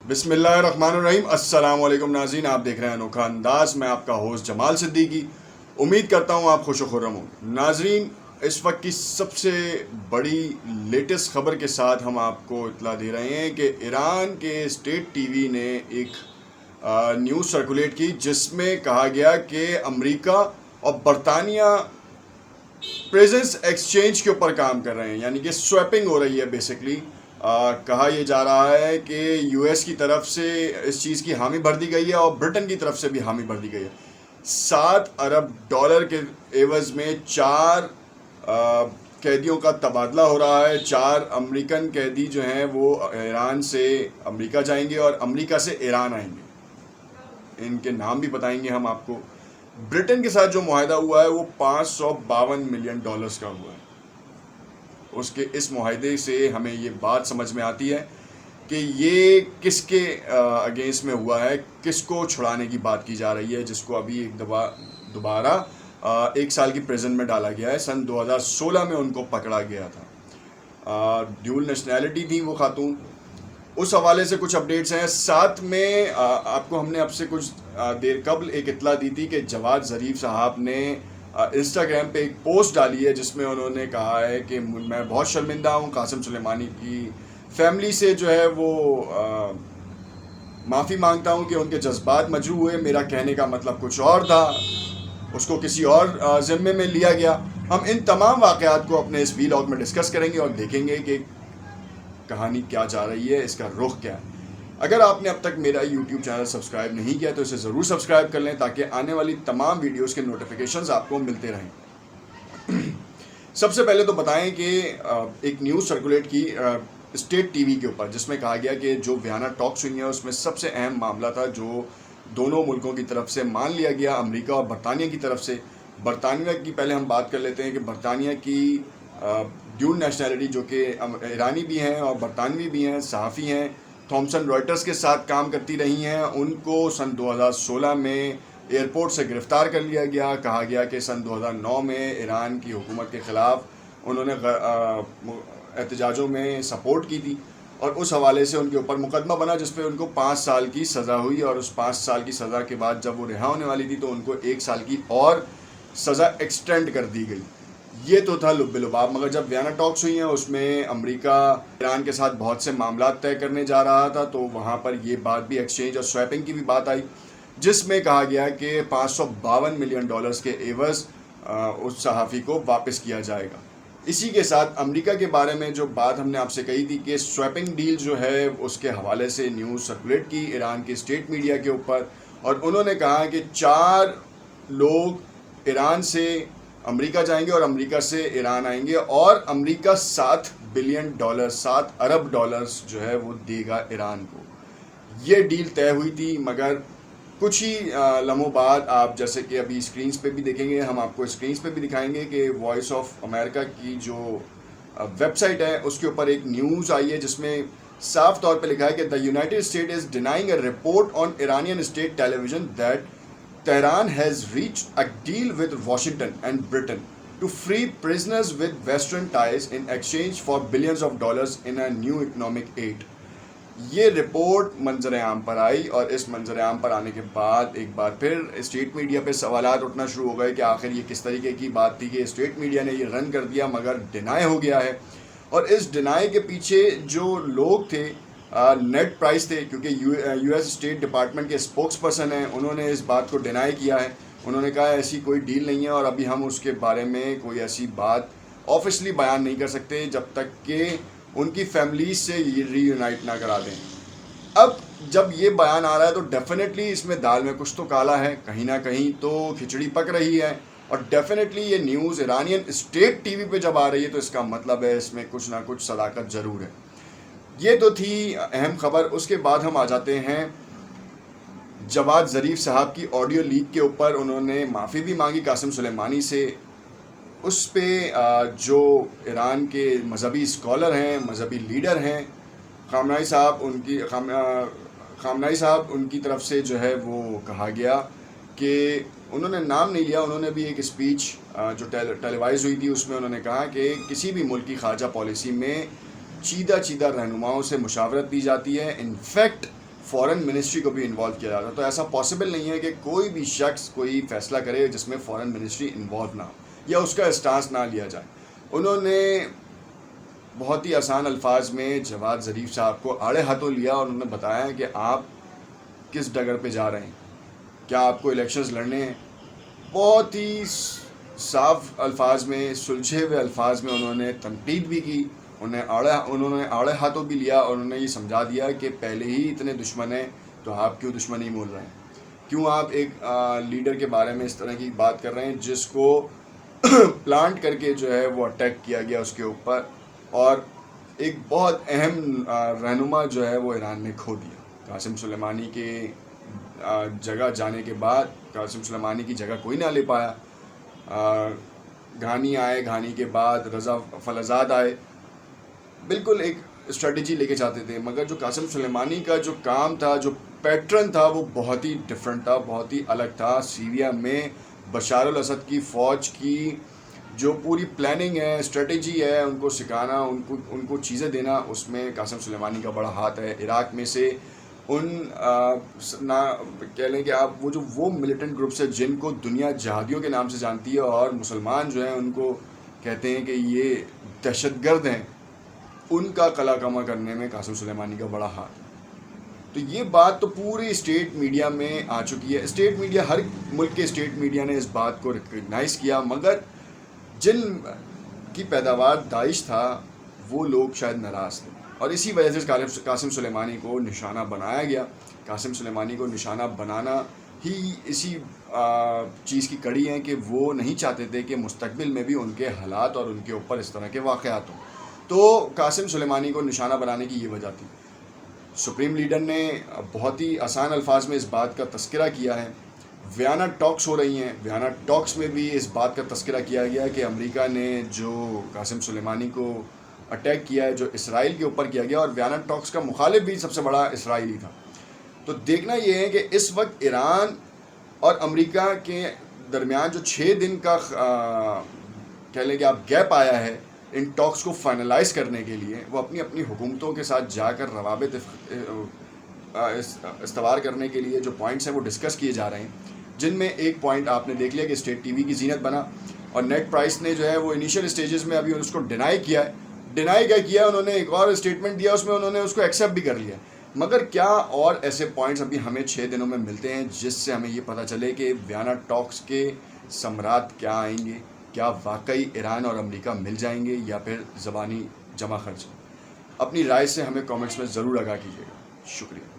بسم اللہ الرحمن الرحیم۔ السلام علیکم ناظرین، آپ دیکھ رہے ہیں انوکھا انداز۔ میں آپ کا ہوسٹ جمال صدیقی، امید کرتا ہوں آپ خوش و خرم ہوں۔ ناظرین، اس وقت کی سب سے بڑی لیٹسٹ خبر کے ساتھ ہم آپ کو اطلاع دے رہے ہیں کہ ایران کے اسٹیٹ ٹی وی نے ایک نیوز سرکولیٹ کی جس میں کہا گیا کہ امریکہ اور برطانیہ پریزنس ایکسچینج کے اوپر کام کر رہے ہیں، یعنی کہ سویپنگ ہو رہی ہے بیسکلی۔ کہا یہ جا رہا ہے کہ یو ایس کی طرف سے اس چیز کی حامی بھر دی گئی ہے اور برٹن کی طرف سے بھی حامی بھر دی گئی ہے۔ 7 ارب ڈالر کے عوض میں 4 قیدیوں کا تبادلہ ہو رہا ہے۔ 4 امریکن قیدی جو ہیں وہ ایران سے امریکہ جائیں گے اور امریکہ سے ایران آئیں گے۔ ان کے نام بھی بتائیں گے ہم آپ کو۔ برٹن کے ساتھ جو معاہدہ ہوا ہے وہ $552 ملین کا ہوا ہے۔ اس معاہدے سے ہمیں یہ بات سمجھ میں آتی ہے کہ یہ کس کے اگینسٹ میں ہوا ہے، کس کو چھڑانے کی بات کی جا رہی ہے، جس کو ابھی ایک دوبارہ 1 سال کی پریزن میں ڈالا گیا ہے۔ سن 2016 میں ان کو پکڑا گیا تھا۔ ڈیول نیشنلٹی تھی وہ خاتون۔ اس حوالے سے کچھ اپڈیٹس ہیں۔ ساتھ میں آپ کو ہم نے اب سے کچھ دیر قبل ایک اطلاع دی تھی کہ جواد ظریف صاحب نے انسٹاگرام پہ ایک پوسٹ ڈالی ہے جس میں انہوں نے کہا ہے کہ میں بہت شرمندہ ہوں، قاسم سلیمانی کی فیملی سے جو ہے وہ معافی مانگتا ہوں کہ ان کے جذبات مجروح ہوئے، میرا کہنے کا مطلب کچھ اور تھا، اس کو کسی اور ذمے میں لیا گیا۔ ہم ان تمام واقعات کو اپنے اس ویلاگ میں ڈسکس کریں گے اور دیکھیں گے کہ کہانی کیا جا رہی ہے، اس کا رخ کیا ہے۔ اگر آپ نے اب تک میرا یوٹیوب چینل سبسکرائب نہیں کیا تو اسے ضرور سبسکرائب کر لیں تاکہ آنے والی تمام ویڈیوز کے نوٹیفیکیشنز آپ کو ملتے رہیں۔ سب سے پہلے تو بتائیں کہ ایک نیوز سرکولیٹ کی اسٹیٹ ٹی وی کے اوپر جس میں کہا گیا کہ جو ویانا ٹاکس ہوئی ہیں اس میں سب سے اہم معاملہ تھا جو دونوں ملکوں کی طرف سے مان لیا گیا، امریکہ اور برطانیہ کی طرف سے۔ برطانیہ کی پہلے ہم بات کر لیتے ہیں کہ برطانیہ کی ڈیول نیشنلٹی جو کہ ایرانی بھی ہیں اور برطانوی بھی ہیں، صحافی ہیں، تھامسن رائٹرز کے ساتھ کام کرتی رہی ہیں، ان کو سن 2016 میں ایئرپورٹ سے گرفتار کر لیا گیا۔ کہا گیا کہ سن 2009 میں ایران کی حکومت کے خلاف انہوں نے احتجاجوں میں سپورٹ کی تھی اور اس حوالے سے ان کے اوپر مقدمہ بنا جس پہ ان کو 5 سال کی سزا ہوئی، اور اس 5 سال کی سزا کے بعد جب وہ رہا ہونے والی تھی تو ان کو 1 سال کی اور سزا ایکسٹینڈ کر دی گئی۔ یہ تو تھا لب لباب، مگر جب ویانا ٹاکس ہوئی ہیں اس میں امریکہ ایران کے ساتھ بہت سے معاملات طے کرنے جا رہا تھا، تو وہاں پر یہ بات بھی ایکسچینج اور سویپنگ کی بھی بات آئی جس میں کہا گیا کہ $552 ملین کے عوض اس صحافی کو واپس کیا جائے گا۔ اسی کے ساتھ امریکہ کے بارے میں جو بات ہم نے آپ سے کہی تھی کہ سویپنگ ڈیل جو ہے اس کے حوالے سے نیوز سرکولیٹ کی ایران کی اسٹیٹ میڈیا کے اوپر، اور انہوں نے کہا کہ 4 لوگ ایران سے امریکہ جائیں گے اور امریکہ سے ایران آئیں گے، اور امریکہ $7 بلین $7 ارب جو ہے وہ دے گا ایران کو۔ یہ ڈیل طے ہوئی تھی، مگر کچھ ہی لمحوں بعد آپ جیسے کہ ابھی اسکرینز پہ بھی دیکھیں گے، ہم آپ کو اسکرینز پہ بھی دکھائیں گے کہ وائس آف امریکہ کی جو ویب سائٹ ہے اس کے اوپر ایک نیوز آئی ہے جس میں صاف طور پہ لکھا ہے کہ the United state is denying a report on Iranian state television that Tehran has reached a deal with Washington and Britain to free prisoners with Western ties in exchange for billions of dollars in a new economic aid۔ یہ report منظر عام پر آئی اور اس منظر عام پر آنے کے بعد ایک بار پھر اسٹیٹ میڈیا پہ سوالات اٹھنا شروع ہو گئے کہ آخر یہ کس طریقے کی بات تھی کہ اسٹیٹ میڈیا نے یہ رن کر دیا مگر ڈینائی ہو گیا ہے۔ اور اس ڈینائی کے پیچھے جو لوگ تھے، نیٹ پرائس تھے، کیونکہ یو ایس اسٹیٹ ڈپارٹمنٹ کے اسپوکس پرسن ہیں، انہوں نے اس بات کو ڈینائی کیا ہے۔ انہوں نے کہا ایسی کوئی ڈیل نہیں ہے اور ابھی ہم اس کے بارے میں کوئی ایسی بات آفیشلی بیان نہیں کر سکتے جب تک کہ ان کی فیملیز سے ری یونائٹ نہ کرا دیں۔ اب جب یہ بیان آ رہا ہے تو ڈیفینیٹلی اس میں دال میں کچھ تو کالا ہے، کہیں نہ کہیں تو کھچڑی پک رہی ہے، اور ڈیفینیٹلی یہ news Iranian state T V پہ جب آ رہی ہے تو اس کا مطلب ہے اس میں کچھ نہ کچھ صداقت ضرور ہے۔ یہ تو تھی اہم خبر۔ اس کے بعد ہم آ جاتے ہیں جواد ظریف صاحب کی آڈیو لیک کے اوپر۔ انہوں نے معافی بھی مانگی قاسم سلیمانی سے۔ اس پہ جو ایران کے مذہبی اسکالر ہیں، مذہبی لیڈر ہیں، خامنائی صاحب ان کی طرف سے جو ہے وہ کہا گیا کہ انہوں نے نام نہیں لیا، انہوں نے بھی ایک اسپیچ جو ٹیلی وائز ہوئی تھی اس میں انہوں نے کہا کہ کسی بھی ملک کی خارجہ پالیسی میں چیدہ رہنماؤں سے مشاورت دی جاتی ہے، انفیکٹ فورن منسٹری کو بھی انوالو کیا جاتا. تو ایسا پاسبل نہیں ہے کہ کوئی بھی شخص کوئی فیصلہ کرے جس میں فورن منسٹری انوالو نہ ہو یا اس کا اسٹانس نہ لیا جائے. انہوں نے بہت ہی آسان الفاظ میں جواد ظریف صاحب کو آڑے ہاتھوں لیا اور انہوں نے بتایا کہ آپ کس ڈگر پہ جا رہے ہیں, کیا آپ کو الیکشنز لڑنے ہیں. بہت ہی صاف الفاظ میں, سلجھے ہوئے الفاظ میں انہوں نے تنقید بھی کی, انہوں نے آڑے ہاتھوں بھی لیا اور انہوں نے یہ سمجھا دیا کہ پہلے ہی اتنے دشمن ہیں تو آپ کیوں دشمنی مول رہے ہیں, کیوں آپ ایک لیڈر کے بارے میں اس طرح کی بات کر رہے ہیں جس کو پلانٹ کر کے جو ہے وہ اٹیک کیا گیا اس کے اوپر, اور ایک بہت اہم رہنما جو ہے وہ ایران نے کھو دیا. قاسم سلیمانی کے جگہ جانے کے بعد قاسم سلیمانی کی جگہ کوئی نہ لے پایا. گھانی آئے, گھانی کے بعد رضا فلزاد آئے, بالکل ایک اسٹریٹجی لے کے جاتے تھے, مگر جو قاسم سلیمانی کا جو کام تھا, جو پیٹرن تھا, وہ بہت ہی ڈفرینٹ تھا, بہت ہی الگ تھا. سیریا میں بشار الاسد کی فوج کی جو پوری پلاننگ ہے, اسٹریٹجی ہے, ان کو سکھانا, ان کو چیزیں دینا, اس میں قاسم سلیمانی کا بڑا ہاتھ ہے. عراق میں سے کہہ لیں کہ آپ وہ ملیٹنٹ گروپس ہیں جن کو دنیا جہادیوں کے نام سے جانتی ہے, اور مسلمان جو ہیں ان کو کہتے ہیں کہ یہ دہشت گرد ہیں, ان کا قلع کما کرنے میں قاسم سلیمانی کا بڑا ہاتھ ہے. تو یہ بات تو پوری اسٹیٹ میڈیا میں آ چکی ہے. اسٹیٹ میڈیا, ہر ملک کے اسٹیٹ میڈیا نے اس بات کو ریکگنائز کیا, مگر جن کی پیداوار داعش تھا وہ لوگ شاید ناراض تھے, اور اسی وجہ سے قاسم سلیمانی کو نشانہ بنایا گیا. قاسم سلیمانی کو نشانہ بنانا ہی اسی چیز کی کڑی ہے کہ وہ نہیں چاہتے تھے کہ مستقبل میں بھی ان کے حالات اور ان کے اوپر اس طرح کے واقعات ہوں. تو قاسم سلیمانی کو نشانہ بنانے کی یہ وجہ تھی. سپریم لیڈر نے بہت ہی آسان الفاظ میں اس بات کا تذکرہ کیا ہے. ویانا ٹاکس ہو رہی ہیں, ویانا ٹاکس میں بھی اس بات کا تذکرہ کیا گیا کہ امریکہ نے جو قاسم سلیمانی کو اٹیک کیا ہے, جو اسرائیل کے اوپر کیا گیا, اور ویانا ٹاکس کا مخالف بھی سب سے بڑا اسرائیل ہی تھا. تو دیکھنا یہ ہے کہ اس وقت ایران اور امریکہ کے درمیان جو 6 دن کا کہہ لیں کہ آپ گیپ آیا ہے ان ٹاکس کو فائنلائز کرنے کے لیے, وہ اپنی اپنی حکومتوں کے ساتھ جا کر روابط استوار کرنے کے لیے جو پوائنٹس ہیں وہ ڈسکس کیے جا رہے ہیں, جن میں ایک پوائنٹ آپ نے دیکھ لیا کہ اسٹیٹ ٹی وی کی زینت بنا, اور نیٹ پرائس نے جو ہے وہ انیشیل اسٹیجز میں ابھی اس کو ڈینائی کیا ہے. ڈینائی کیا کیا انہوں نے, ایک اور اسٹیٹمنٹ دیا, اس میں انہوں نے اس کو ایکسیپٹ بھی کر لیا. مگر کیا اور ایسے پوائنٹس ابھی ہمیں 6 دنوں میں ملتے ہیں جس سے ہمیں یہ پتہ چلے کہ ویانا ٹاکس کے ثمرات کیا آئیں گے, کیا واقعی ایران اور امریکہ مل جائیں گے یا پھر زبانی جمع خرچ. اپنی رائے سے ہمیں کامنٹس میں ضرور آگاہ کیجیے گا. شکریہ.